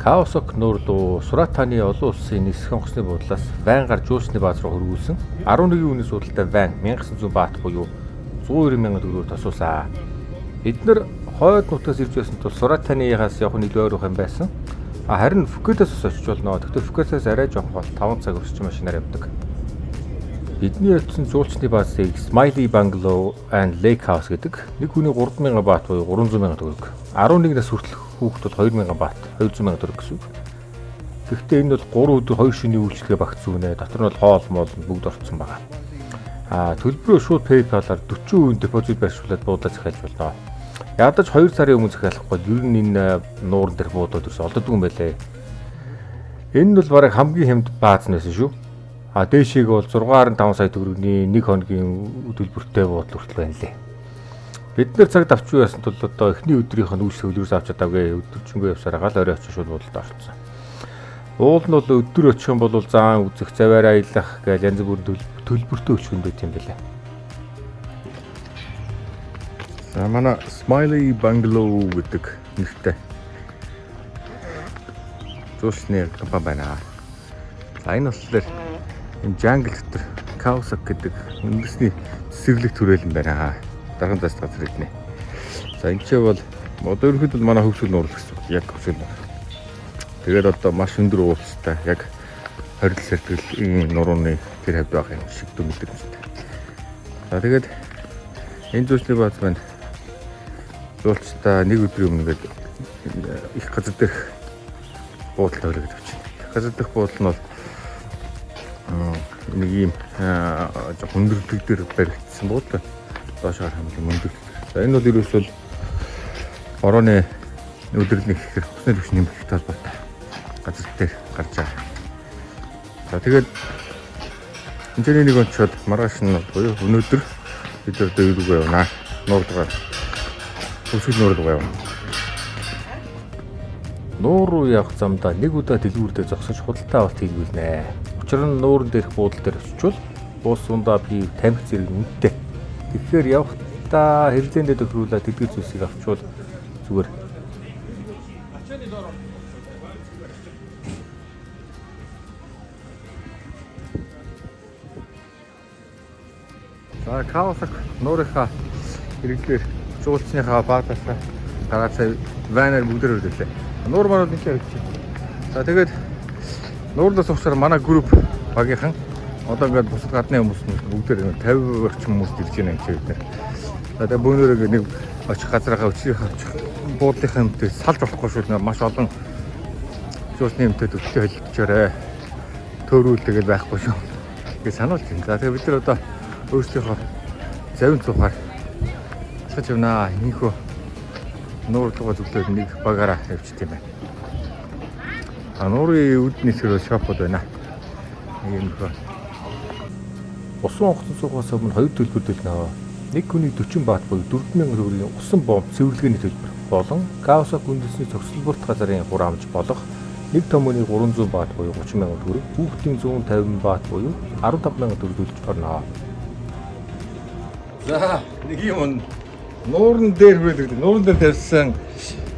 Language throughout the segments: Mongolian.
Каосок нуур руу Суратаны олон улсын нисэх онгоцны буудлаас вайн гарч жуусны бааз руу хөрвүүлсэн 11 үнэс судалтай вайн 1900 баат буюу 190,000 төгрөгөөр тосуулсан. Эдгээр хойд нутгаас ирж байсан тул Суратаныхаас явах нь илүү ойрхон юм байсан. Харин Фукетаас очиж болно. Тэгвэл Фукетаас арай жоох бол 5 цаг өрсөлдөөн машинаар явдаг. Бидний очсон жуулчны баазыг Smiley Bungalow and Lake House гэдэг. Нэг хүний 3,000 баат буюу 300,000 төгрөг. 11 нас хүртэл хүүхдүүд 2,000 баат, 200,000 төгрөг гэсэн үг. Гэхдээ энэ бол 3 өдөр 2 шөнийн үйлчлэгээ багц үнэ. Дотор нь бол хоол моол бүгд орцсон байгаа. Төлбөрөө шууд PayPal-аар 40% депозит байршуулад буудлаа захиалж болно. Ядаж 2 сарын өмнө захиалахгүй ер нь энэ нуурын дэх буудууд ерөөс олддгүй юм байлээ. Энэ нь бол бараг хамгийн хямд бааз нэсэн шүү. Дээшийг бол 6.5 сая төгрөгийн 1 хоногийн төлбөртэй буудал хүртэл байна лээ. Бид нэр цаг давчгүй ясна тул одоо эхний өдрийнх нь үйлчлэг хөлөөс авч чадаагүй өдөржингөө явсараа гал орой очиж шууд буудалд орсон. Уул нь бол өдөр очих юм бол заан үзэх заваараа аялах гэж янз бүрийн төлбөртэй өчгөн байт юм байлаа. Манай Smiley Bungalow гэдэг нэртэй жуулчны компани байна. Энэ болохоор энэ jungle дотор Kawasaki гэдэг үндэсний цэцэрлэг төрөл юм байна. Дархан зас газар эднэ. За энэ ч бол одоо ерөнхийдөө манай хөвсгөл нуур гэсэн яг хөвсгөл нуур. Тэгээд одоо маш өндөр уулцтай яг 20 сэртгэл нурууны тэр хавьд байх юм шиг дүнэлдэг юм шиг. За тэгээд энэ жуулчны бааз маань жуулчдаа нэг өдрийн өмнө гээд их газар дээрх буудал тавилаа гэдэг чинь. Газар дээрх буудал нь бол нэг юм хүндрэлдэг дээр баригдсан буудал. Доошоор хамгийн мөндөг. За энэ бол ерөөсөө орооны өдрөлний ихэр усны төвчний нэмэлт талбартай газар дээр гарч байгаа. За тэгээд энэ нэг онцод маргааш нь буюу өнөөдөр бид одоо юу руу явна? Нуурдгаар. Хөвсгөл нуур руу явна. Нуур руу явах замдаа нэг удаа дэлгүүрдээ зогсож худалдаа авалт хийлгүүлнэ. Учир нь нуурын дээрх буудлын дээр очивол уус сундаа би тамхи зэрэг үнэтэй. Тэгэхээр явахдаа хэрлээндээ тохируулаад дэлгэр зүйлсийг авчвал зүгээр. За Kawasaki нуурынхаа хэрэглээр жуулчныхаа баатаасаа гараасаа вайнаар бүгдээр өрлөө. Нуур маань энэ чинь. За тэгээд нуурлаас уусаар манай групп багийнхан одоо ингээд бусад гадны хүмүүс бүгдээр 50 орчим хүмүүс ирж байна юм чи бид. Одоо бөөнөрөө нэг очих газрынхаа өчрийг авчих буудлынхаа юмтэй салж болохгүй шүү. Маш олон жуулчны юмтэй төвчтэй хэлчихээрээ төөрүүл тэгэл байхгүй шүү. Гэж сануулж байна. За тэгээд бид нар одоо өөрсдийнхөө завин цухаар алхаж явнаа. Энийхөө нуур руугаа зөвлөд нэг багаараа явчих тийм байна. Нуурын үд нисгэр шопод байна. Ийм нөхөө. Усан онгоцон суугаас өмнө 2 төлбөр төлнө. Нэг хүний 40 баат буюу 4,000 төгрөгийн усан бомб цэвэрлэгээний төлбөр болон Kawasaki үндэсний цогцлборт газрын хураамж болох нэг томооны 300 баат буюу 30,000 төгрөг, хүүхдийн 150 баат буюу 15,000 төгрөг төлж орно. За нэг юм нуурын дээр хүрээд нуурын дээр тавьсан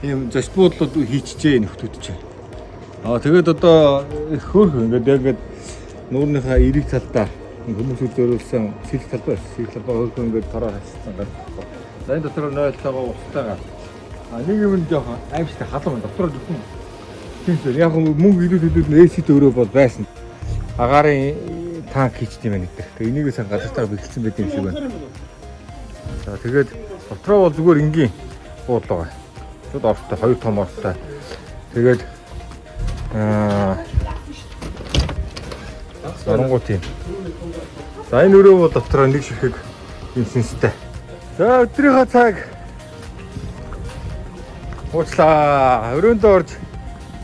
ийм зочд буудлууд хийчихжээ нөхдөдч. Тэгээд одоо хөөх ингээд нуурныхаа эрэг талдаа хүмүүсүүд зөриулсан сэлэх талбай хөөх ингээд тараа хассан гад. За энэ дотор нойлтойгоо устайгаа. Нэг юм жоохон аимшигтай халуун дотроо зөвхөн тийм яг мөнгө илүүд ээсид өөрөө бол байсан. Агаарын танк хийчт юм байна гэдэг. Тэгээ энийгээ сан газартаа бэлдсэн байт юм шиг байна. За тэгээд дотроо бол зүгээр энгийн буудлаа. Шууд ортой 2 том ортой. Тэгээд Оронгууд юм. За энэ өрөө бол дотроо нэг ширхэг юмсэнстэй. За өдрийнхөө цаг уучлаа. Өрөөндөө орж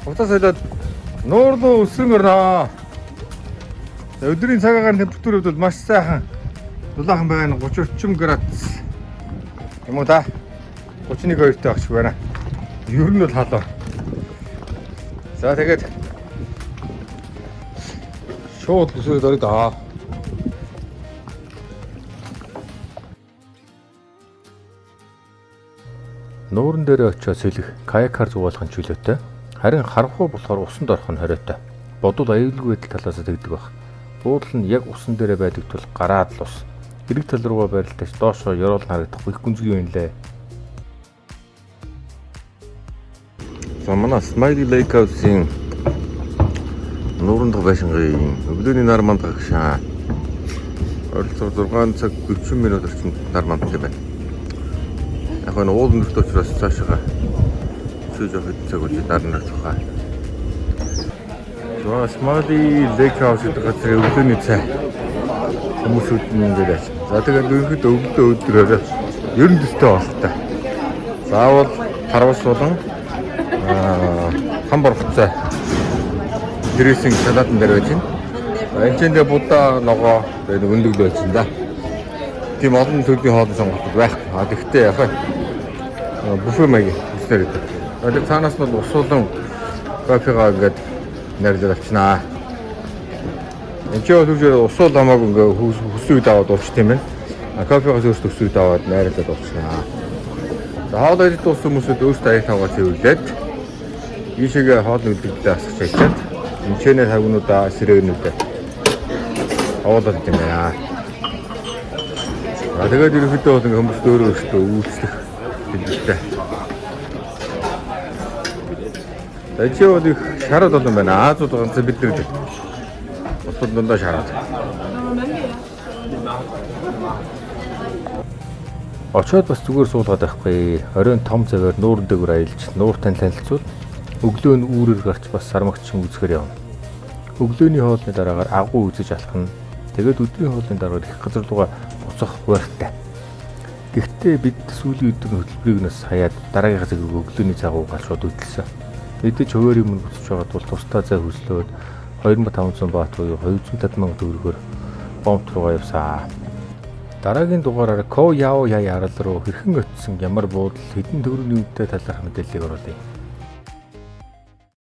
утас солиод нуур руу өсрөн орноо. За өдрийн цагаагаар температур бол маш сайхан дулаахан байгаа нь 30 орчим градус. Юм уу та? 31 2-тэй багш байна. Ер нь бол халуун. За тэгээд шууд өсөд орё да. Нуурын дээр очиод сэлэх каякаар зугаалгын чөлөөтэй Харин харанхуй болохоор усанд орох нь хориотой. Бодвол аюулгүй байдал талаас тэгдэг баг. Буудал нь яг усан дээрээ байдаг тул гараад л ус. Хэрэг тал руугаа барилдаж доошоо ёроол харагдахгүй их гүнзгий юм лээ. За манай Smiley Lake House-ийн нуурын дахь байшингийн өглөөний нар манд гагшаа. Ойролцоогоор 6 цаг 40 минут орчим нар манд юм байна. Яг нь уул нэрт учраас цаашаа шүүж явах цаг үе дарна тухай. За Smiley Lake House гэдэг газрын өглөөний цай хүмүүсүүд ингээд. За тэгээд ерөнхийдөө өглөө өдрөөр 90 болтой. Заавал тарвас болон хам борхоцоо дрэсинг салаатан дээр байж байна. Энд чинь будаа ногоо тэгээд өндөглөө байж байна да. Тийм олон төрлийн хоолны сонголт байхгүй. Гэхдээ яг буфе маяг үсээр гэдэг. Тэгээд цаанаас нь усуулан кофегаа ингээд нэрдэл авчнаа. Энд чинь түгжээ усуул хамаагүй ингээд хүсүй даваад ууч тийм ээ. Кофегоос өөртөө хүсүй даваад найрлаад ууцнаа. За хоол идэх дууссан хүмүүсд өөртөө аяг тавгаа цэвэрлээд ийшээгээ хоол үлдэгдээ асгаж чачаад эмчэнэ тавгнуудаа сэрэгнүүдээ оолоод юм байна. Тэгээд ерөнхийдөө бол ингээд хүмүүс өөрөө өөртөө үйлчлэх хэлбэртэй. Эцэг бол их шараад болон байна. Аазууд ганц бид нар дээ. Бусад дундаа шараад. Очоод бас зүгээр суулгаад байхгүй. Оройн том заваар нуурын дээгүүр аялж, нууртай танилцуул. Өглөө нь үүрээр гарч бас сармагчин үзэхээр явна. Өглөөний хоолны дараагаар агуу үзэж алхна. Тэгээд өдрийн хоолны дараагаар их газар руугаа буцах хууртай. Гэхдээ бид сүүлийн өдрийн хөтөлбөрийг нас хаяад дараагийн цагийг өглөөний цагуугаар шууд үйлдэлсэн. Эдэж хуваарийн мөн буцаж байгаад бол тусдаа зай хөслөөд 2500 баат буюу 250 мянган төгрөгөөр бомт руугаа явсан. Дараагийн дугаараар Ко Яо Яй арал руу хэрхэн очисон ямар буудал хэдэн төгрөгийн үнэтэй талаарх мэдээллийг оруулъя.